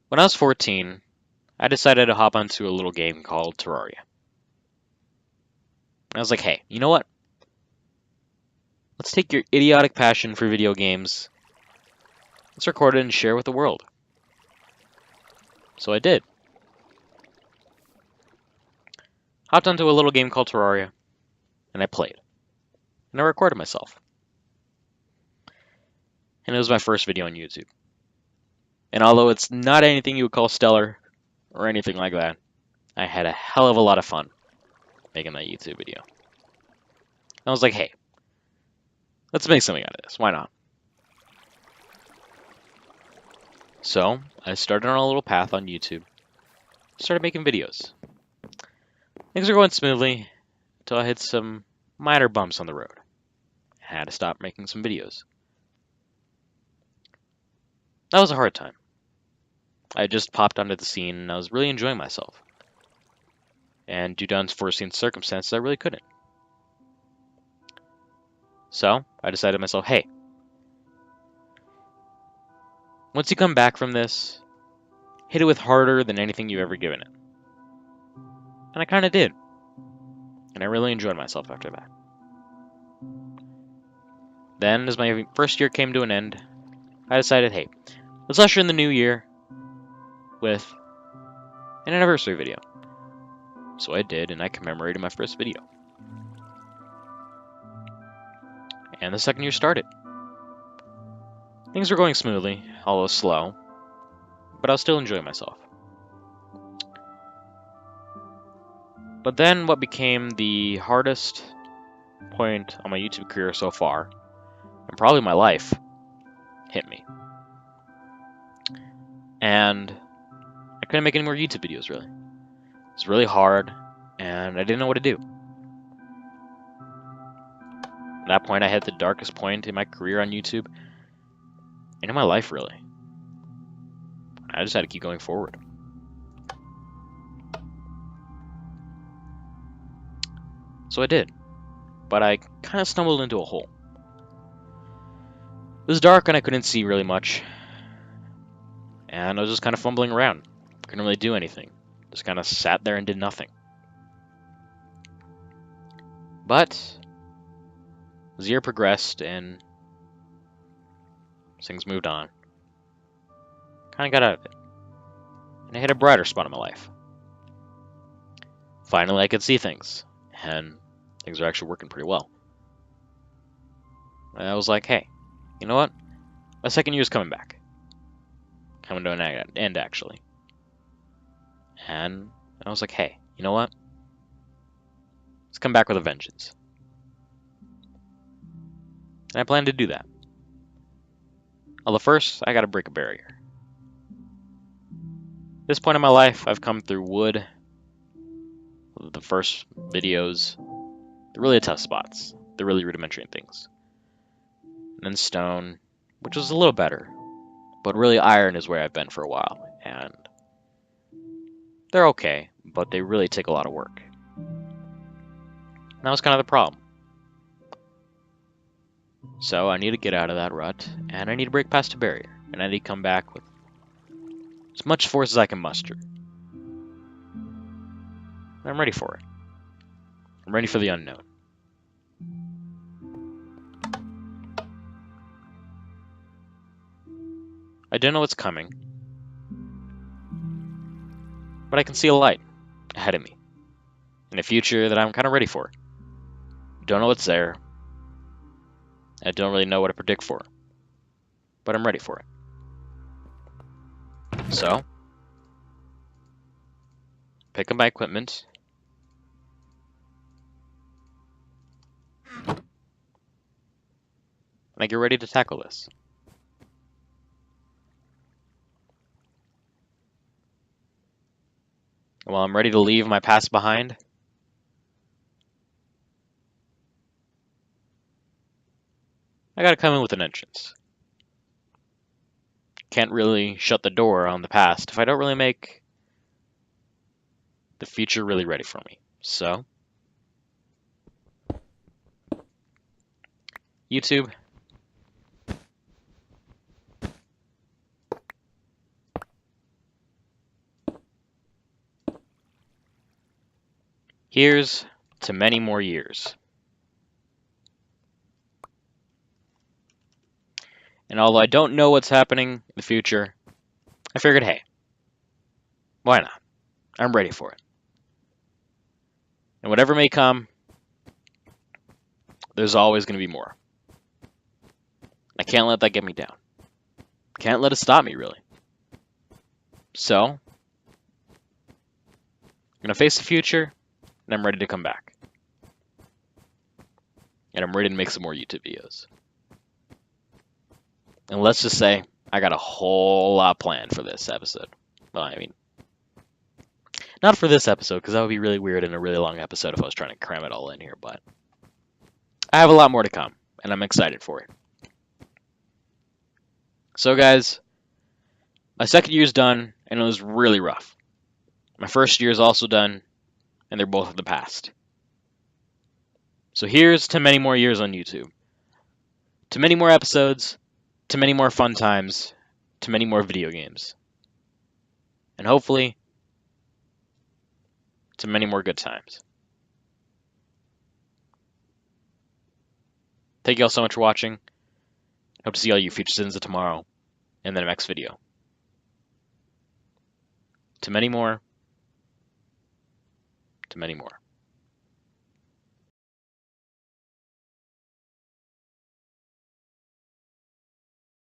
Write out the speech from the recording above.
When I was 14, I decided to hop onto a little game called Terraria. I was like, hey, you know what? Let's take your idiotic passion for video games, let's record it and share it with the world. So I did. Hopped onto a little game called Terraria, and I played. And I recorded myself. And it was my first video on YouTube. And although it's not anything you would call stellar, or anything like that, I had a hell of a lot of fun making that YouTube video. I was like, hey, let's make something out of this. Why not? So I started on a little path on YouTube. Started making videos. Things were going smoothly until I hit some minor bumps on the road. I had to stop making some videos. That was a hard time. I just popped onto the scene and I was really enjoying myself. And due to unforeseen circumstances, I really couldn't. So I decided to myself, hey, once you come back from this, hit it with harder than anything you've ever given it. And I kind of did. And I really enjoyed myself after that. Then, as my first year came to an end, I decided, hey, let's usher in the new year with an anniversary video. So I did, and I commemorated my first video. And the second year started. Things were going smoothly, although slow, but I was still enjoying myself. But then what became the hardest point on my YouTube career so far, and probably my life, hit me. And I couldn't make any more YouTube videos, really. It was really hard, and I didn't know what to do. At that point, I hit the darkest point in my career on YouTube, and in my life, really. I just had to keep going forward. So I did, but I kind of stumbled into a hole. It was dark and I couldn't see really much, and I was just kind of fumbling around. Couldn't really do anything. Just kind of sat there and did nothing. But as the year progressed and things moved on, kind of got out of it, and I hit a brighter spot in my life. Finally, I could see things, and things are actually working pretty well. And I was like, hey, you know what? My second year's coming back. Coming to an end, actually. And I was like, hey, you know what? Let's come back with a vengeance. And I plan to do that. Although first, I gotta break a barrier. At this point in my life, I've come through wood. The first videos, they're really tough spots. They're really rudimentary things. And then stone, which was a little better. But really iron is where I've been for a while. And they're okay, but they really take a lot of work. And that was kind of the problem. So I need to get out of that rut, and I need to break past a barrier. And I need to come back with as much force as I can muster. And I'm ready for it. I'm ready for the unknown. I don't know what's coming, but I can see a light ahead of me in a future that I'm kind of ready for. Don't know what's there. I don't really know what to predict for, but I'm ready for it. So, pick up my equipment. And I get ready to tackle this. While I'm ready to leave my past behind, I gotta come in with an entrance. Can't really shut the door on the past if I don't really make the future really ready for me. So, YouTube, Here's to many more years. And although I don't know what's happening in the future, I figured, hey, why not? I'm ready for it. And whatever may come, there's always going to be more. I can't let that get me down. Can't let it stop me, really. So, I'm going to face the future, and I'm ready to come back. And I'm ready to make some more YouTube videos. And let's just say, I got a whole lot planned for this episode. Well, I mean, not for this episode, because that would be really weird and a really long episode if I was trying to cram it all in here, but I have a lot more to come, and I'm excited for it. So, guys, my second year's done, and it was really rough. My first year is also done, and they're both in the past. So here's to many more years on YouTube. To many more episodes, to many more fun times, to many more video games. And hopefully, to many more good times. Thank you all so much for watching. Hope to see all you future citizens of tomorrow in the next video. To many more. To many more.